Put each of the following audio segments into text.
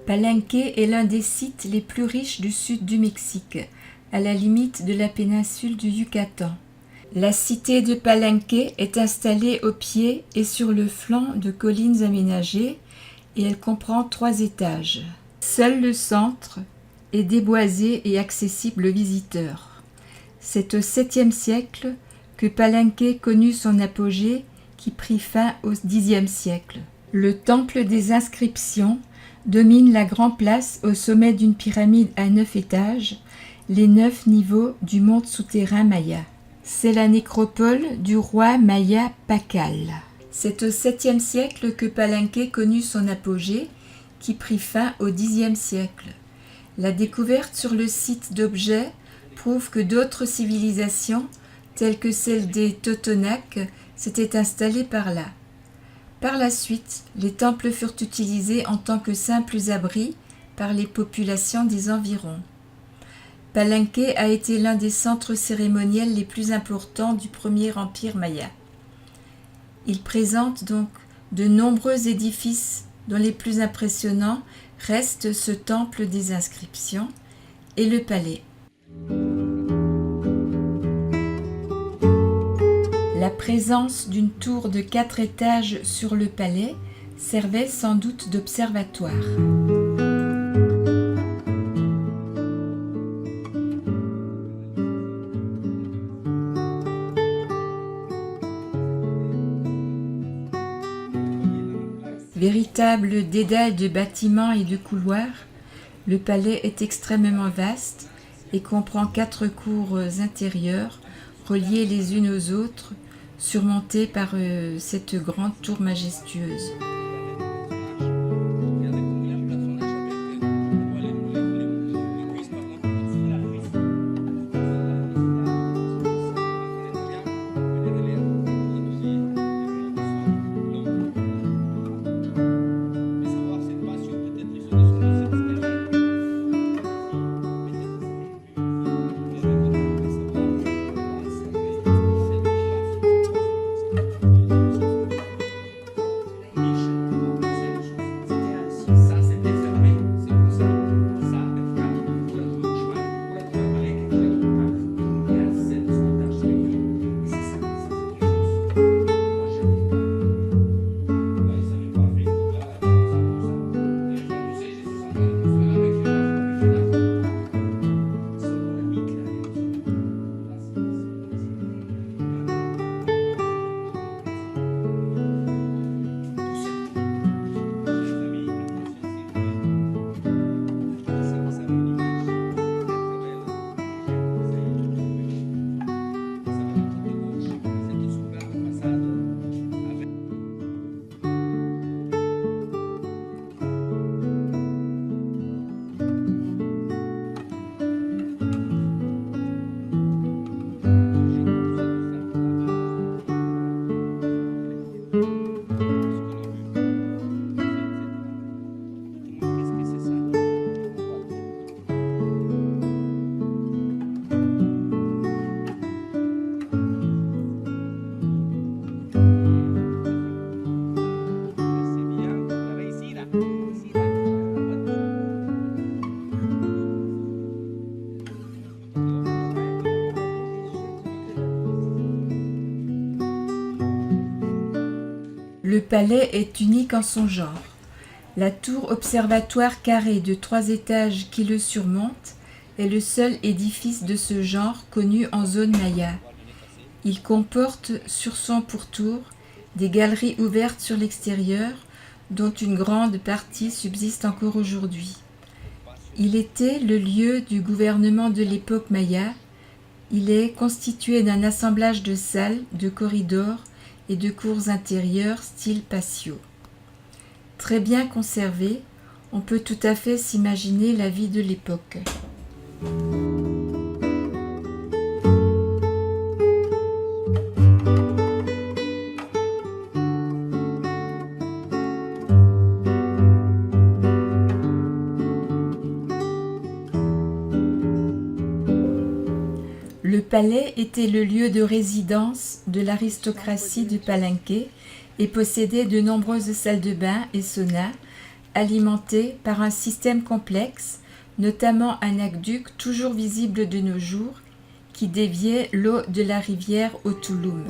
Palenque est l'un des sites les plus riches du sud du Mexique, à la limite de la péninsule du Yucatan. La cité de Palenque est installée au pied et sur le flanc de collines aménagées et elle comprend 3 étages. Seul le centre est déboisé et accessible aux visiteurs. C'est au 7e siècle que Palenque connut son apogée qui prit fin au Xe siècle. Le temple des inscriptions domine la grande place au sommet d'une pyramide à 9 étages, les 9 niveaux du monde souterrain maya. C'est la nécropole du roi maya Pacal. C'est au 7e siècle que Palenque connut son apogée, qui prit fin au Xe siècle. La découverte sur le site d'objets prouve que d'autres civilisations, telles que celle des Totonacs, s'étaient installées par là. Par la suite, les temples furent utilisés en tant que simples abris par les populations des environs. Palenque a été l'un des centres cérémoniels les plus importants du premier empire maya. Il présente donc de nombreux édifices dont les plus impressionnants restent ce temple des inscriptions et le palais. La présence d'une tour de 4 étages sur le palais servait sans doute d'observatoire. Véritable dédale de bâtiments et de couloirs, le palais est extrêmement vaste et comprend 4 cours intérieures reliées les unes aux autres, surmontées par cette grande tour majestueuse. Le palais est unique en son genre. La tour observatoire carrée de 3 étages qui le surmonte est le seul édifice de ce genre connu en zone maya. Il comporte sur son pourtour des galeries ouvertes sur l'extérieur, dont une grande partie subsiste encore aujourd'hui. Il était le lieu du gouvernement de l'époque maya. Il est constitué d'un assemblage de salles, de corridors et de cours intérieures style patio. Très bien conservé, on peut tout à fait s'imaginer la vie de l'époque. Le palais était le lieu de résidence de l'aristocratie de Palenque et possédait de nombreuses salles de bain et saunas, alimenté par un système complexe, notamment un aqueduc toujours visible de nos jours, qui déviait l'eau de la rivière au Touloum.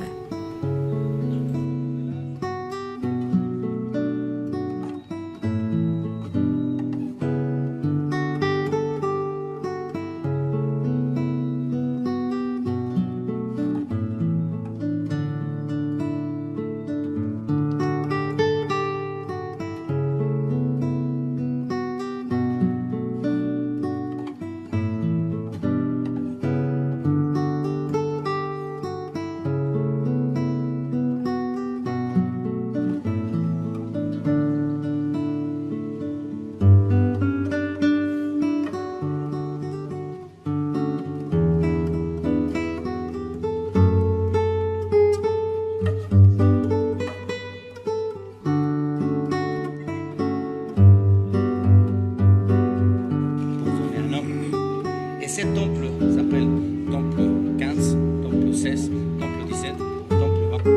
Et ces temples s'appellent temple 15, temple 16, temple 17, temple 20.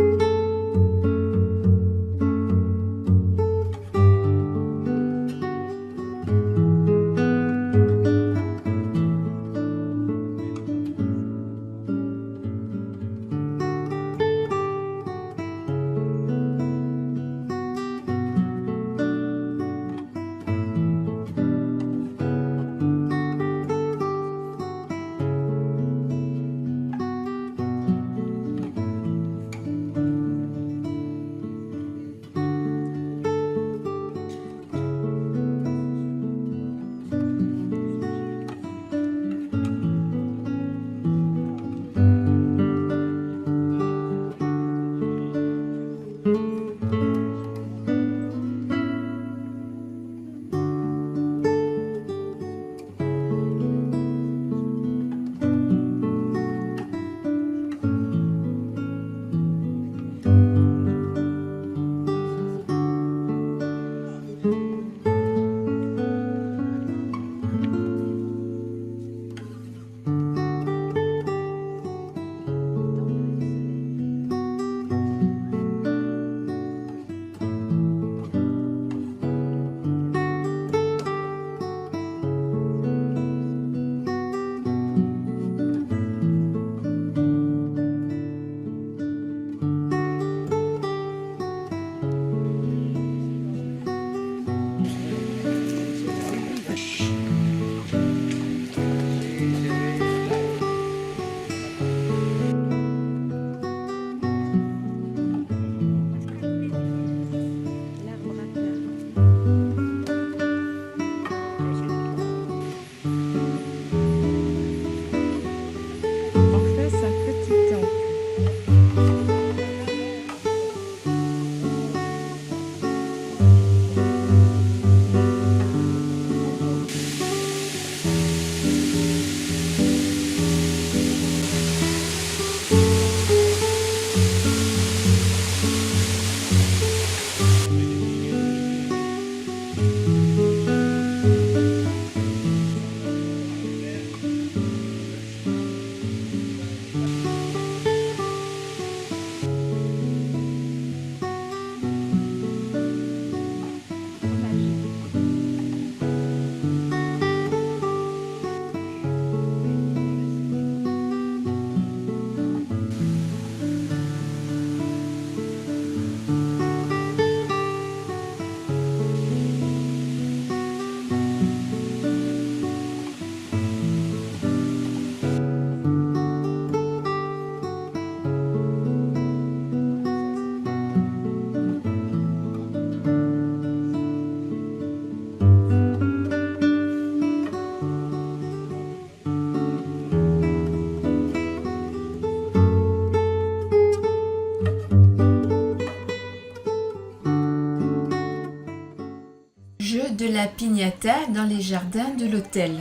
Jeu de la piñata dans les jardins de l'hôtel.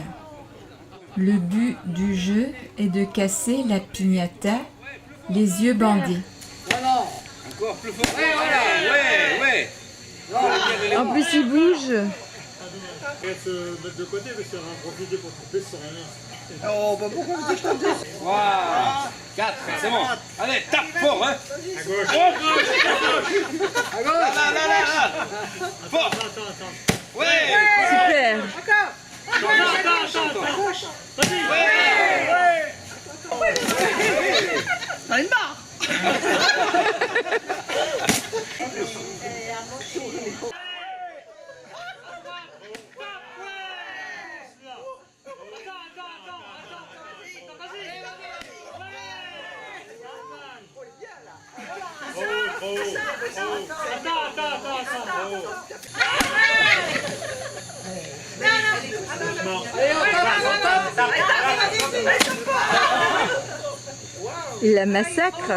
Le but du jeu est de casser la piñata, les yeux bandés. Voilà, encore plus fort. Ouais, voilà, ouais. En plus, il bouge. Elle se mettre de côté parce qu'elle va en profiter pour taper sur rien. Oh, bah pourquoi vous dites taper? Voilà, 4, c'est bon. Allez, tape fort, hein. À gauche. À gauche. À gauche. Là. Fort. Attends. Super. T'as une barre. Il la massacre.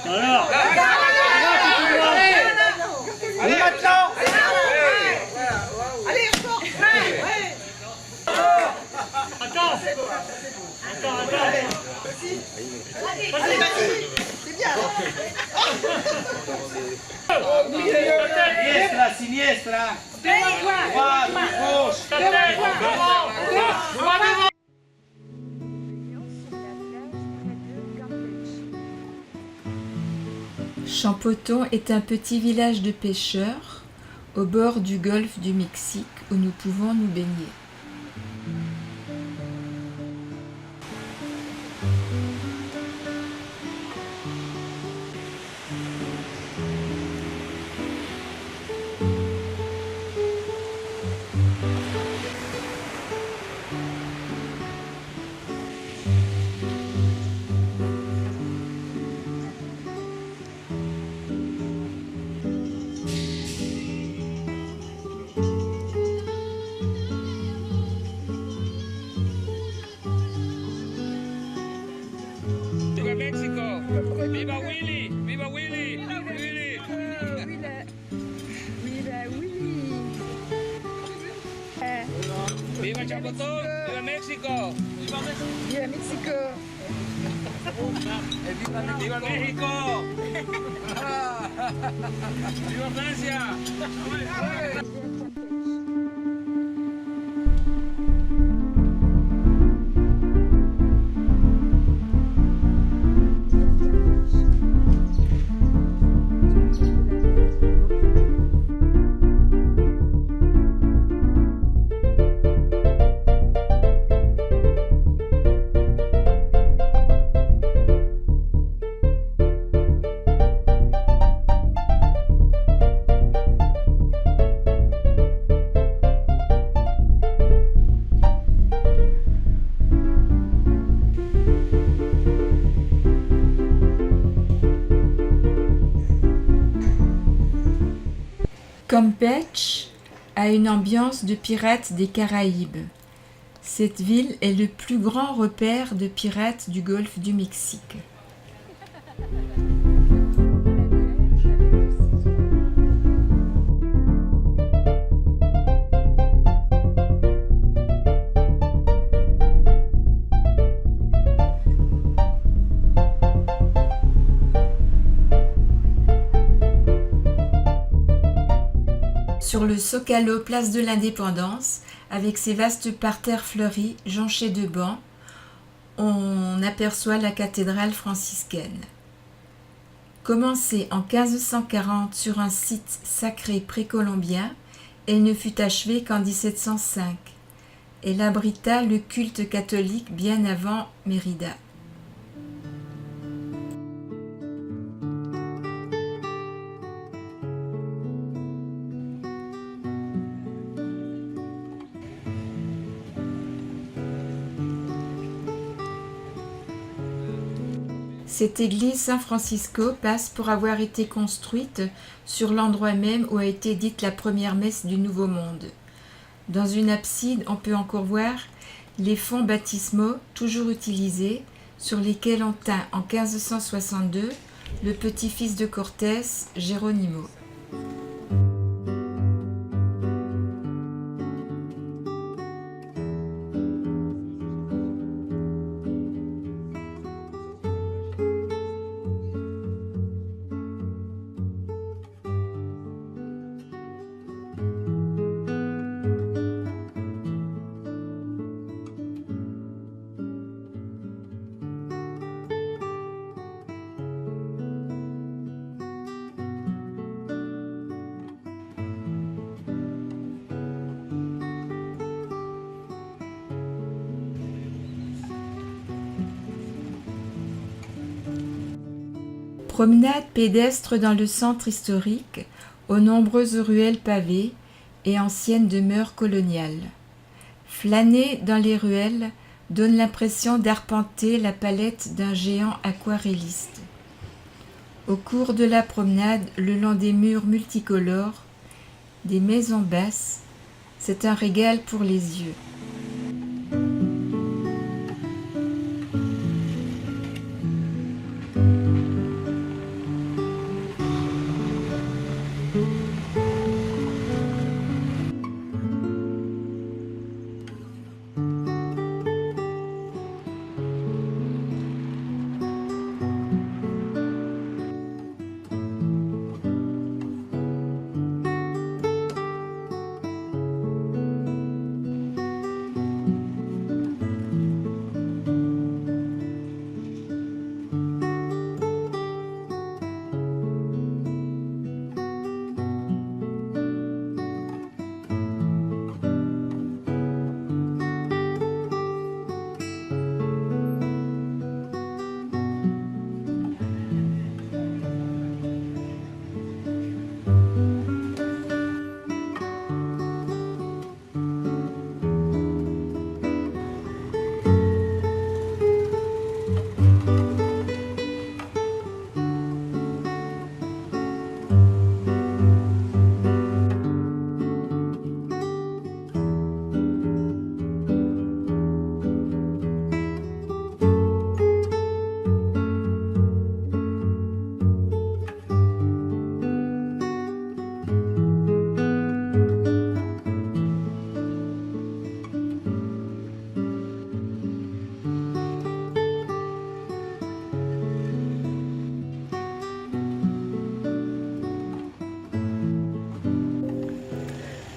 Alors, Allez, maintenant. Siniestra, siniestra. Droite, gauche. Champoton est un petit village de pêcheurs au bord du golfe du Mexique où nous pouvons nous baigner. Viva México! Viva Willy! Viva Willy! Willy! Viva Chapotón! Viva México! Viva Mexico. Viva México! Viva Francia! Campeche a une ambiance de pirates des Caraïbes. Cette ville est le plus grand repère de pirates du golfe du Mexique. Sur le Zocalo, place de l'Indépendance, avec ses vastes parterres fleuris, jonchés de bancs, on aperçoit la cathédrale franciscaine. Commencée en 1540 sur un site sacré précolombien, elle ne fut achevée qu'en 1705. Elle abrita le culte catholique bien avant Mérida. Cette église Saint-Francisco passe pour avoir été construite sur l'endroit même où a été dite la première messe du Nouveau Monde. Dans une abside, on peut encore voir les fonds baptismaux toujours utilisés sur lesquels on tint en 1562 le petit-fils de Cortés, Geronimo. Promenade pédestre dans le centre historique, aux nombreuses ruelles pavées et anciennes demeures coloniales. Flâner dans les ruelles donne l'impression d'arpenter la palette d'un géant aquarelliste. Au cours de la promenade, le long des murs multicolores, des maisons basses, c'est un régal pour les yeux.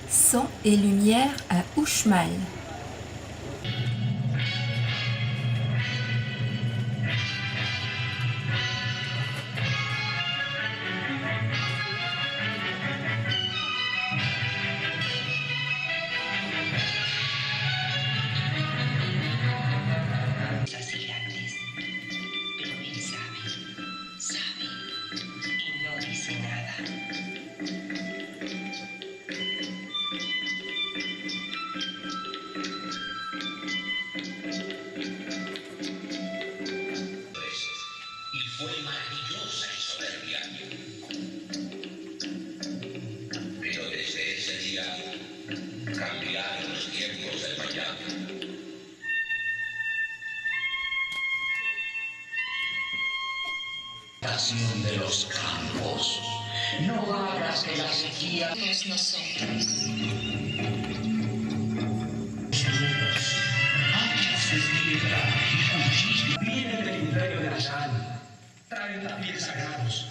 Son et lumière à Uxmal. Las gigantes, pero él sabe y no dice nada. Y fue maravillosa y soberbia. Pero desde ese día cambiaron los tiempos del mañana. Pasión de los campos. No hagas que la sequía Somos nosotros. hachas de piedra y cuchillos vienen del imperio de la sal. Traen también sagrados.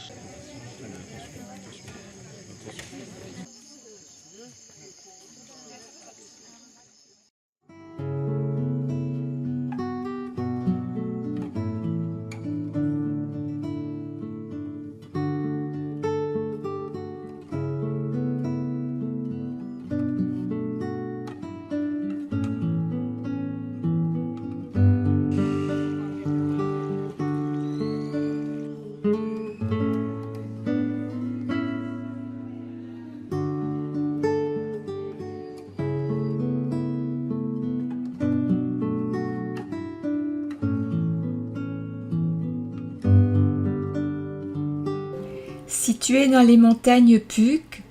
Située dans les montagnes Puk,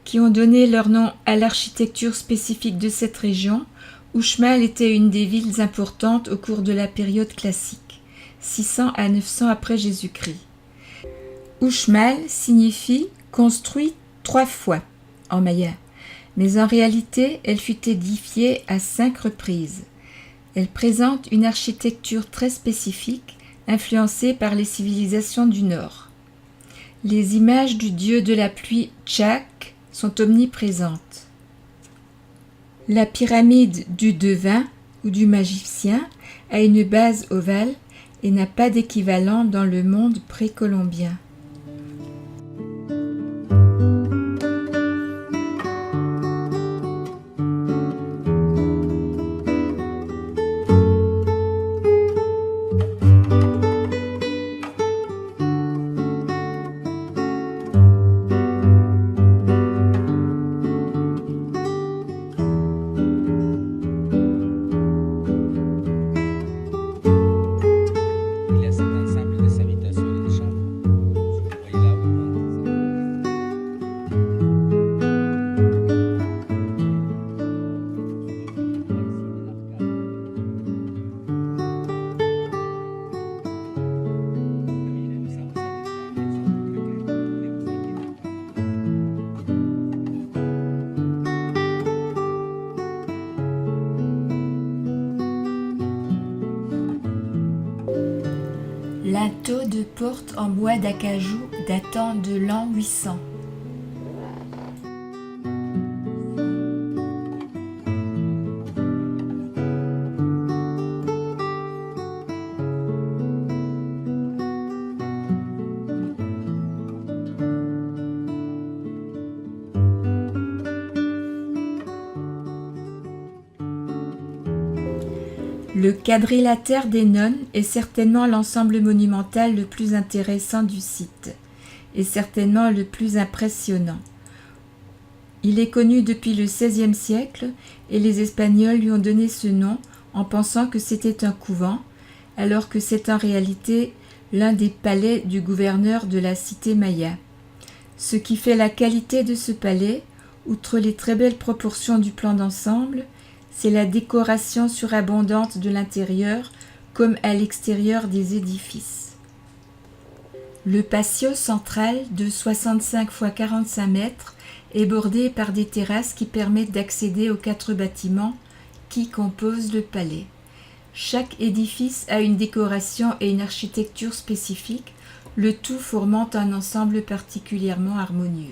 qui ont donné leur nom à l'architecture spécifique de cette région, Uxmal était une des villes importantes au cours de la période classique, 600 à 900 après Jésus-Christ. Uxmal signifie « construit 3 fois » en maya, mais en réalité elle fut édifiée à 5 reprises. Elle présente une architecture très spécifique, influencée par les civilisations du Nord. Les images du dieu de la pluie Tchak sont omniprésentes. La pyramide du devin ou du magicien a une base ovale et n'a pas d'équivalent dans le monde précolombien. de porte en bois d'acajou datant de l'an 800. Le quadrilatère des nonnes est certainement l'ensemble monumental le plus intéressant du site, et certainement le plus impressionnant. Il est connu depuis le XVIe siècle, et les Espagnols lui ont donné ce nom en pensant que c'était un couvent, alors que c'est en réalité l'un des palais du gouverneur de la cité maya. Ce qui fait la qualité de ce palais, outre les très belles proportions du plan d'ensemble, c'est la décoration surabondante de l'intérieur comme à l'extérieur des édifices. Le patio central de 65 x 45 mètres est bordé par des terrasses qui permettent d'accéder aux 4 bâtiments qui composent le palais. Chaque édifice a une décoration et une architecture spécifiques, le tout formant un ensemble particulièrement harmonieux.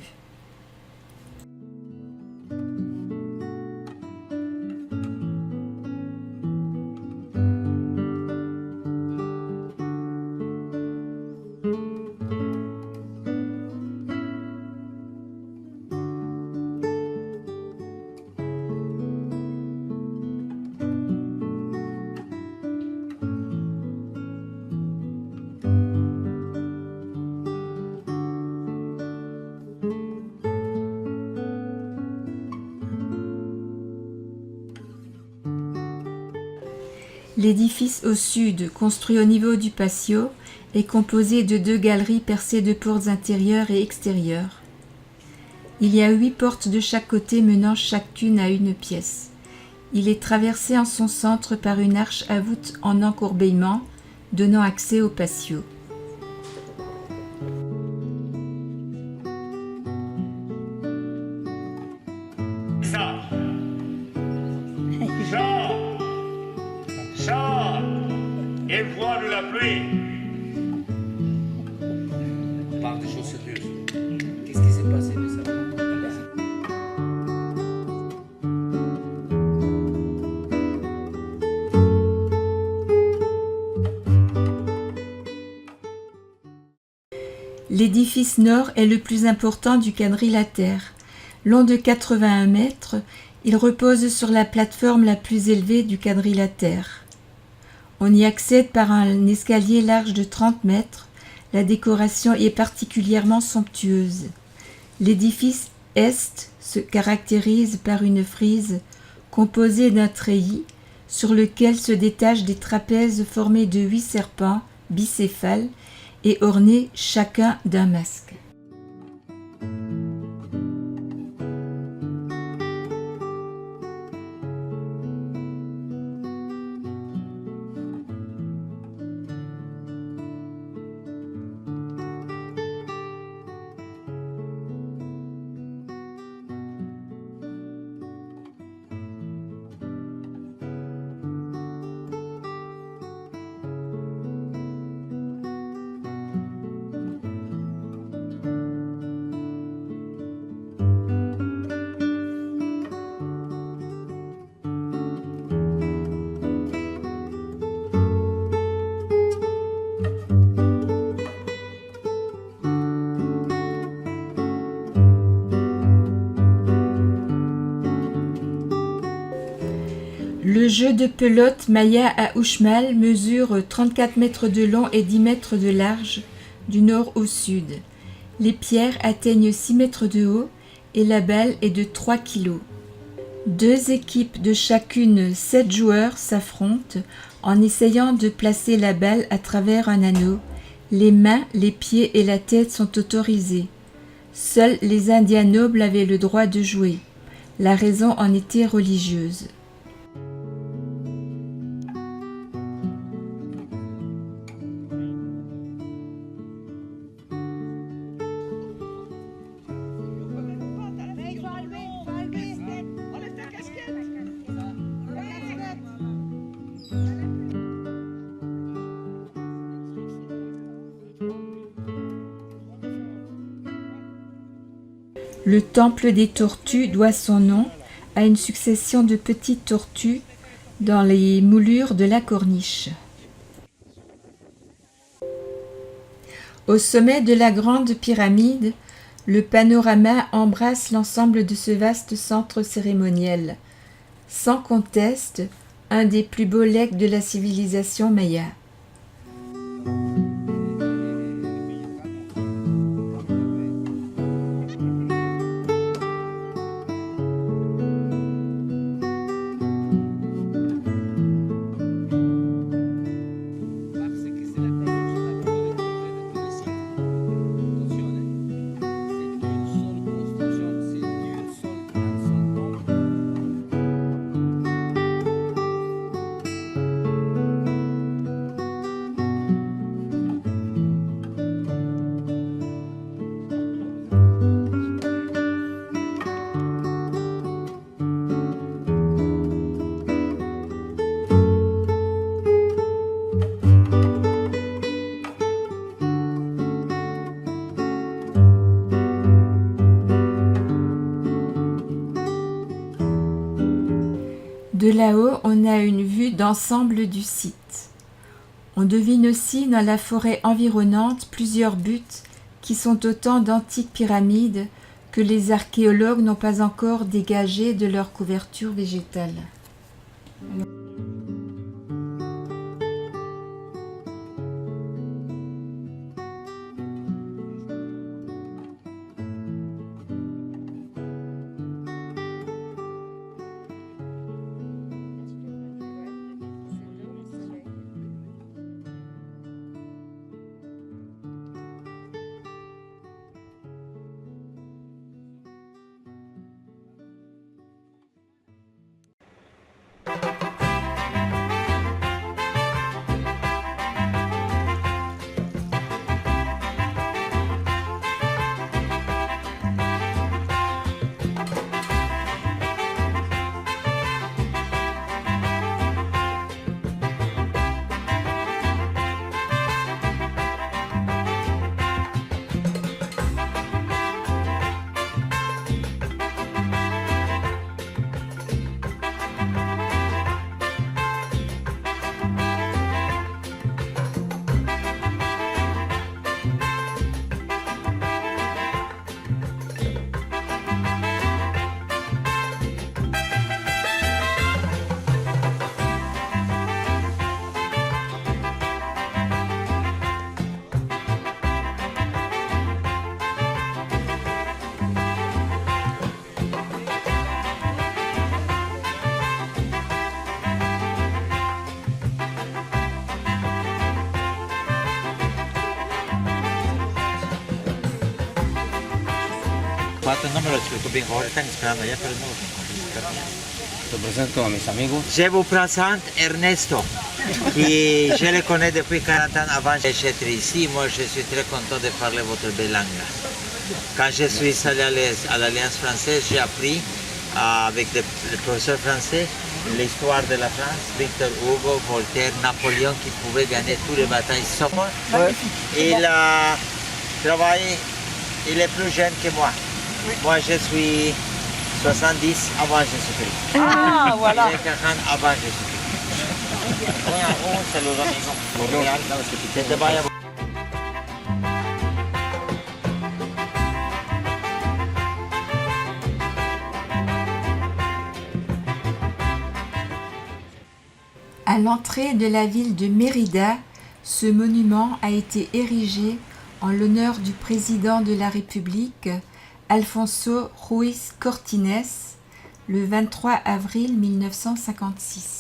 L'édifice au sud, construit au niveau du patio, est composé de 2 galeries percées de portes intérieures et extérieures. Il y a 8 portes de chaque côté menant chacune à une pièce. Il est traversé en son centre par une arche à voûte en encorbellement, donnant accès au patio. Ça. Ça. Et voix de la pluie. On parle des choses sérieuses. Qu'est-ce qui s'est passé récemment? L'édifice nord est le plus important du quadrilatère. Long de 81 mètres, il repose sur la plateforme la plus élevée du quadrilatère. On y accède par un escalier large de 30 mètres. La décoration y est particulièrement somptueuse. L'édifice est se caractérise par une frise composée d'un treillis sur lequel se détachent des trapèzes formés de 8 serpents bicéphales et ornés chacun d'un masque. Le jeu de pelote maya à Uxmal mesure 34 mètres de long et 10 mètres de large, du nord au sud. Les pierres atteignent 6 mètres de haut et la balle est de 3 kilos. 2 équipes de chacune 7 joueurs s'affrontent en essayant de placer la balle à travers un anneau. Les mains, les pieds et la tête sont autorisés. Seuls les Indiens nobles avaient le droit de jouer. La raison en était religieuse. Le temple des tortues doit son nom à une succession de petites tortues dans les moulures de la corniche. Au sommet de la grande pyramide, le panorama embrasse l'ensemble de ce vaste centre cérémoniel, sans conteste, un des plus beaux legs de la civilisation maya. De là-haut, on a une vue d'ensemble du site. On devine aussi dans la forêt environnante plusieurs buttes qui sont autant d'antiques pyramides que les archéologues n'ont pas encore dégagées de leur couverture végétale. ¿Cuántos nombres lo escrito bien? Ahora están esperando ya, pero no los encuentro. Te presento a mis amigos. Je vous présente Ernesto. Et je le connais depuis 40 ans avant d'être ici. Moi, je suis très content de parler votre belle langue. Quand je suis allé à l'Alliance française, j'ai appris avec le professeur français l'histoire de la France, Victor Hugo, Voltaire, Napoléon qui pouvait gagner toutes les batailles sauf moi. Il a travaillé, il est plus jeune que moi. Moi, je suis 70 avant Jésus-Christ. Ah, voilà. J'ai 40 avant Jésus-Christ. Un saludo, amigo. Que te vaya. À l'entrée de la ville de Mérida, ce monument a été érigé en l'honneur du président de la République, Alfonso Ruiz Cortines, le 23 avril 1956.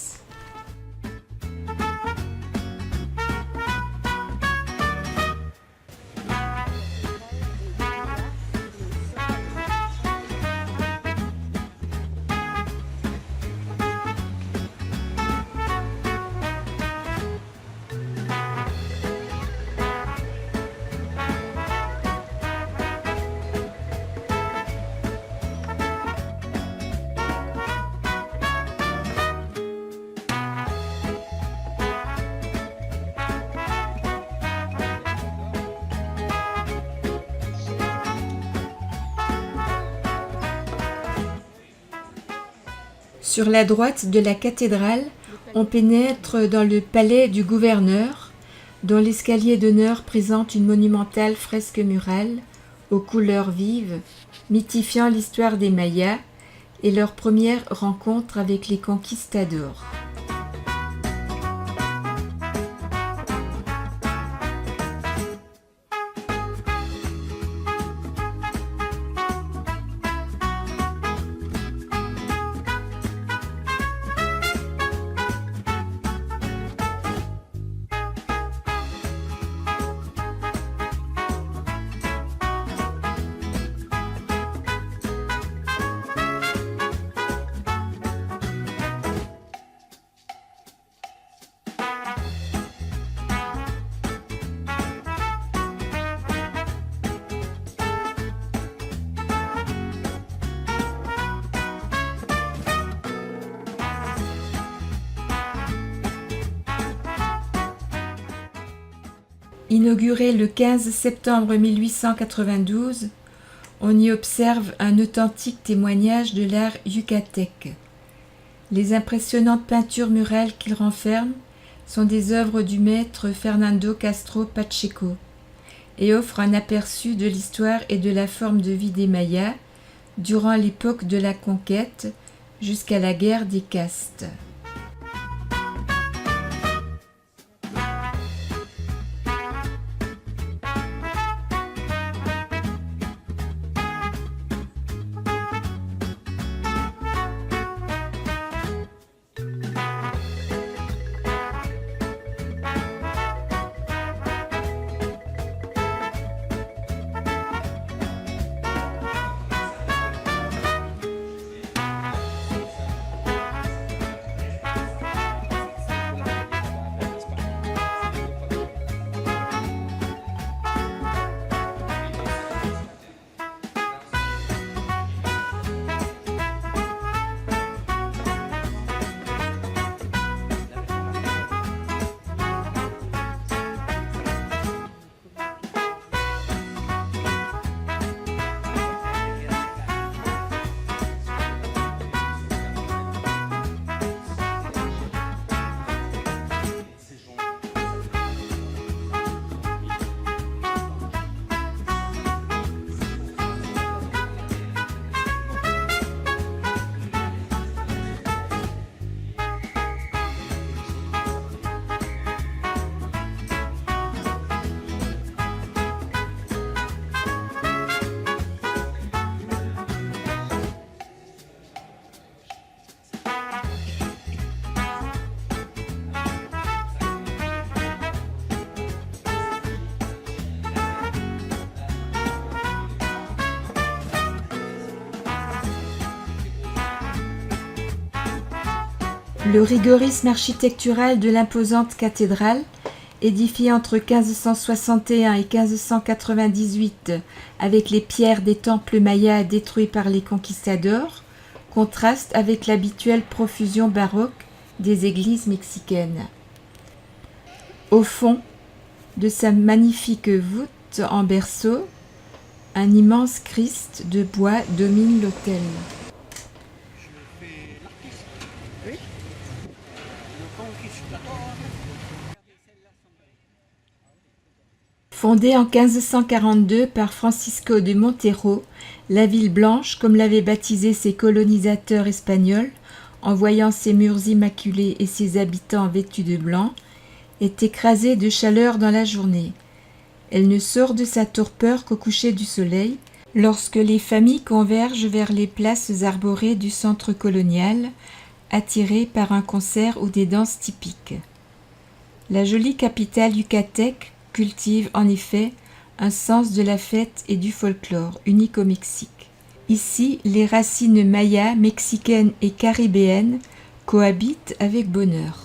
Sur la droite de la cathédrale, on pénètre dans le palais du gouverneur, dont l'escalier d'honneur présente une monumentale fresque murale aux couleurs vives, mythifiant l'histoire des Mayas et leur première rencontre avec les conquistadors. Inauguré le 15 septembre 1892, on y observe un authentique témoignage de l'art yucatèque. Les impressionnantes peintures murales qu'il renferme sont des œuvres du maître Fernando Castro Pacheco et offrent un aperçu de l'histoire et de la forme de vie des Mayas durant l'époque de la conquête jusqu'à la guerre des castes. Le rigorisme architectural de l'imposante cathédrale, édifiée entre 1561 et 1598 avec les pierres des temples mayas détruits par les conquistadors, contraste avec l'habituelle profusion baroque des églises mexicaines. Au fond de sa magnifique voûte en berceau, un immense Christ de bois domine l'autel. Fondée en 1542 par Francisco de Montero, la ville blanche, comme l'avaient baptisée ses colonisateurs espagnols, en voyant ses murs immaculés et ses habitants vêtus de blanc, est écrasée de chaleur dans la journée. Elle ne sort de sa torpeur qu'au coucher du soleil, lorsque les familles convergent vers les places arborées du centre colonial, attirées par un concert ou des danses typiques. La jolie capitale yucatèque cultive en effet un sens de la fête et du folklore unique au Mexique. Ici, les racines mayas, mexicaines et caribéennes cohabitent avec bonheur.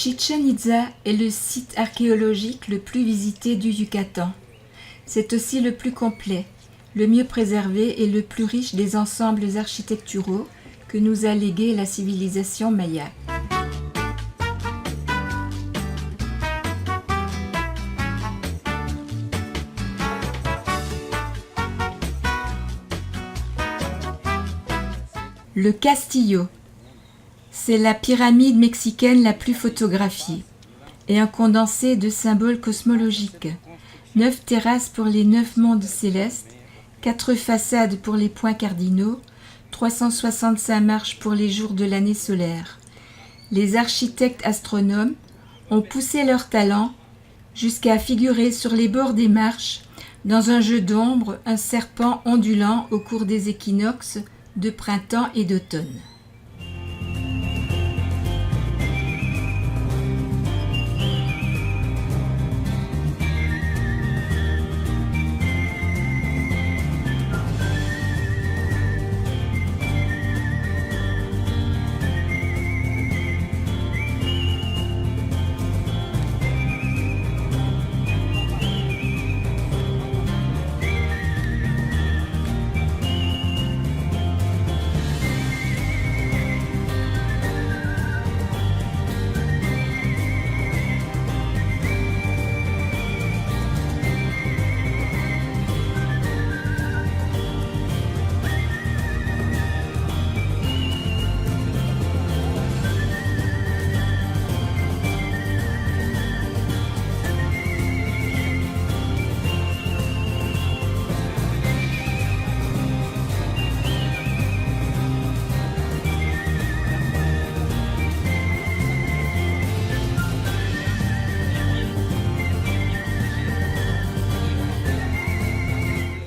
Chichén Itzá est le site archéologique le plus visité du Yucatan. C'est aussi le plus complet, le mieux préservé et le plus riche des ensembles architecturaux que nous a légué la civilisation maya. Le Castillo. C'est la pyramide mexicaine la plus photographiée et un condensé de symboles cosmologiques. 9 terrasses pour les 9 mondes célestes, 4 façades pour les points cardinaux, 365 marches pour les jours de l'année solaire. Les architectes astronomes ont poussé leur talent jusqu'à figurer sur les bords des marches, dans un jeu d'ombre, un serpent ondulant au cours des équinoxes de printemps et d'automne.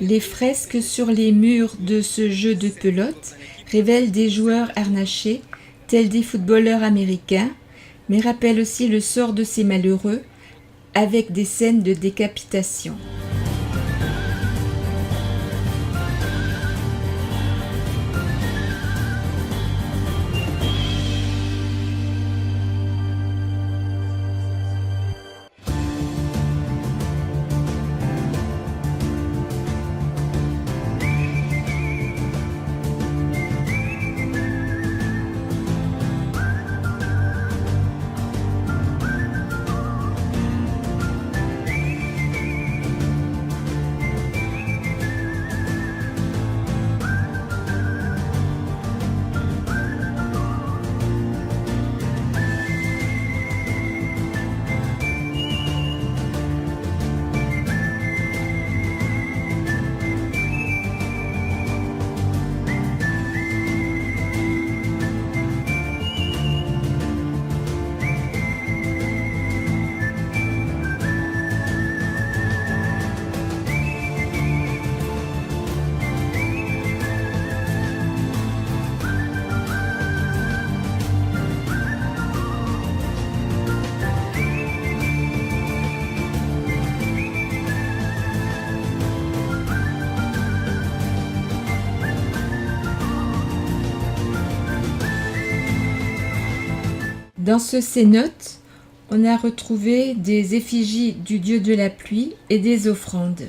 Les fresques sur les murs de ce jeu de pelote révèlent des joueurs harnachés, tels des footballeurs américains, mais rappellent aussi le sort de ces malheureux, avec des scènes de décapitation. Dans ce cénote, on a retrouvé des effigies du dieu de la pluie et des offrandes.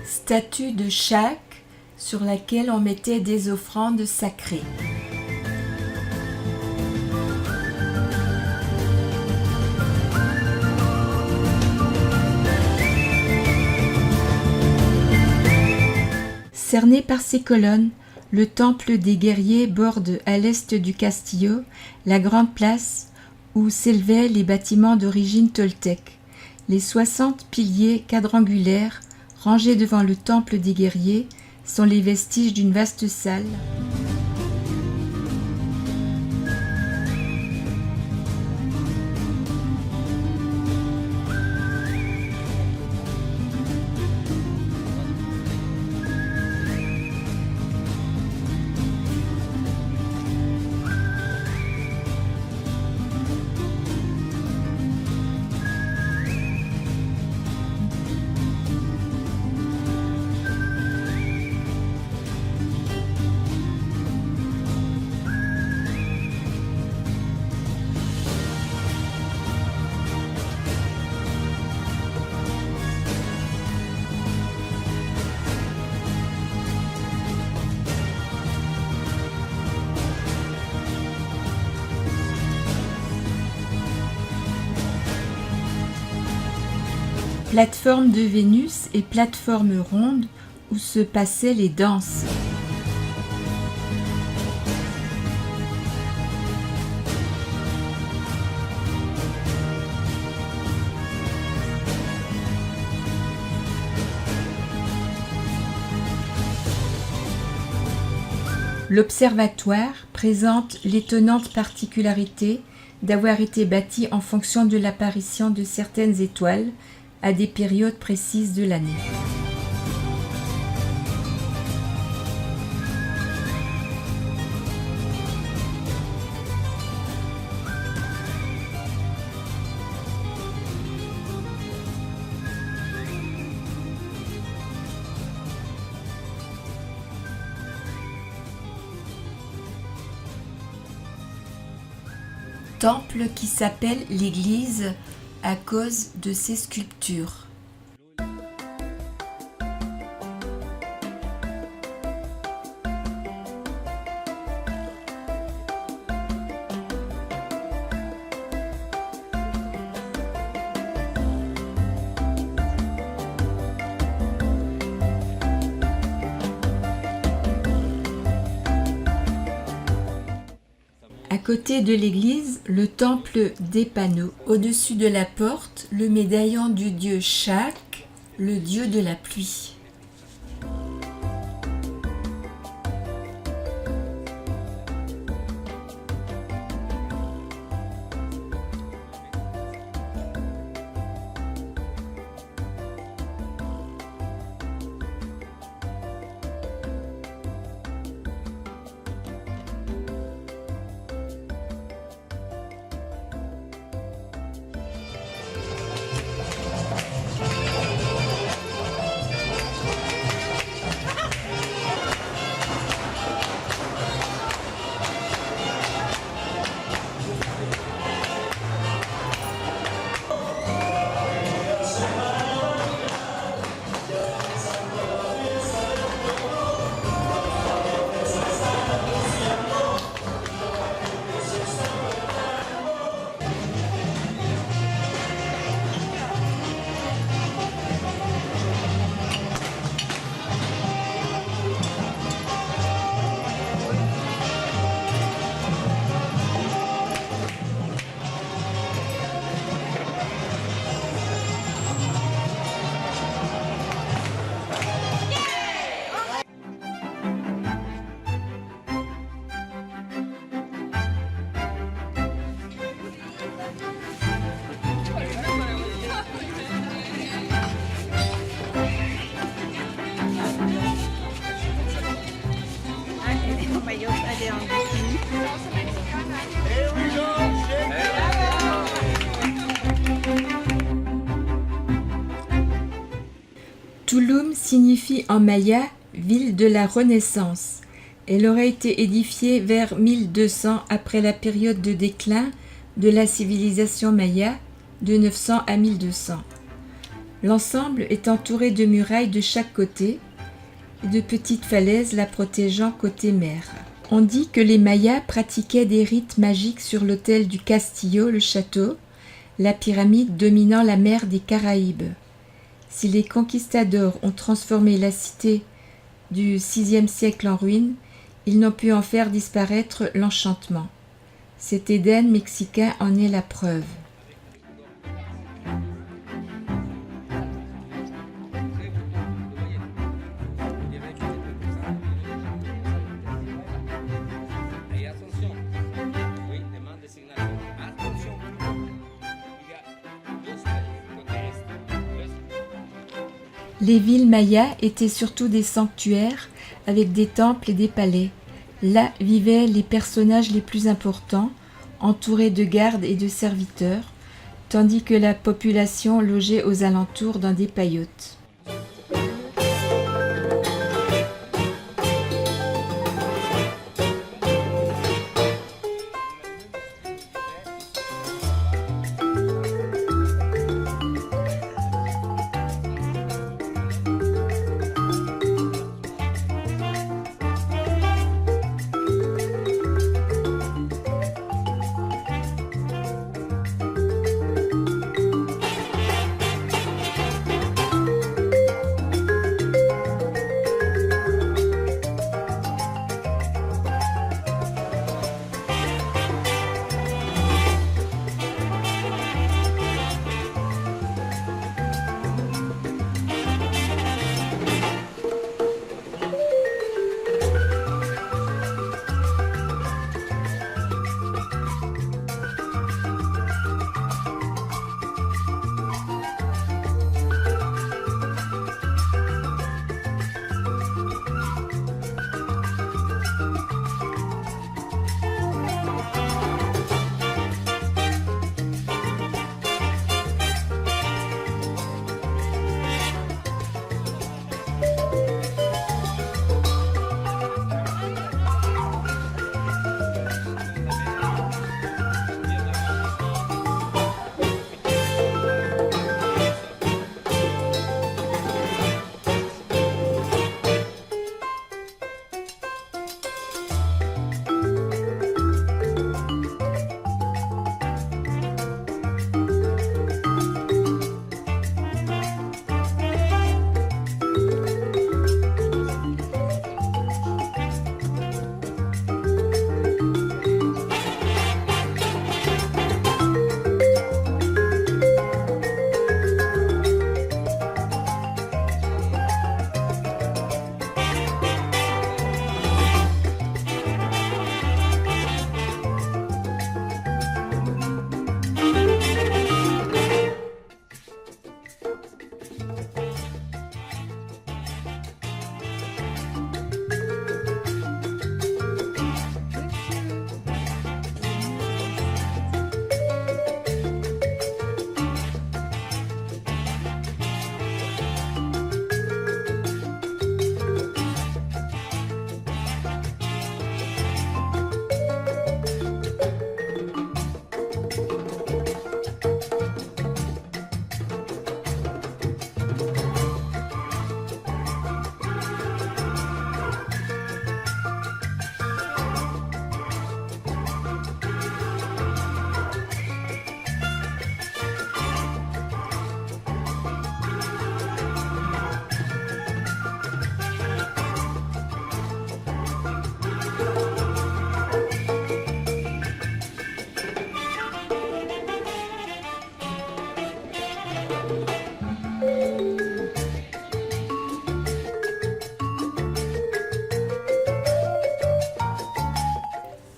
Statue de Chac sur laquelle on mettait des offrandes sacrées. Cerné par ses colonnes, le temple des guerriers borde à l'est du Castillo la grande place où s'élevaient les bâtiments d'origine toltèque. Les 60 piliers quadrangulaires rangés devant le temple des guerriers sont les vestiges d'une vaste salle. plateforme de Vénus et plateforme ronde où se passaient les danses. L'observatoire présente l'étonnante particularité d'avoir été bâti en fonction de l'apparition de certaines étoiles à des périodes précises de l'année. Temple qui s'appelle l'église à cause de ses sculptures. À côté de l'église, le temple des panneaux. Au-dessus de la porte, le médaillon du dieu Shak, le dieu de la pluie. Tulum signifie en maya « ville de la Renaissance ». Elle aurait été édifiée vers 1200 après la période de déclin de la civilisation maya de 900 à 1200. L'ensemble est entouré de murailles de chaque côté et de petites falaises la protégeant côté mer. On dit que les Mayas pratiquaient des rites magiques sur l'autel du Castillo, le château, la pyramide dominant la mer des Caraïbes. Si les conquistadors ont transformé la cité du VIe siècle en ruine, ils n'ont pu en faire disparaître l'enchantement. Cet Éden mexicain en est la preuve. Les villes mayas étaient surtout des sanctuaires avec des temples et des palais. Là vivaient les personnages les plus importants, entourés de gardes et de serviteurs, tandis que la population logeait aux alentours dans des paillotes.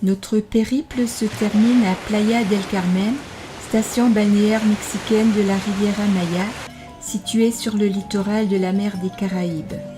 Notre périple se termine à Playa del Carmen, station balnéaire mexicaine de la Riviera Maya, située sur le littoral de la mer des Caraïbes.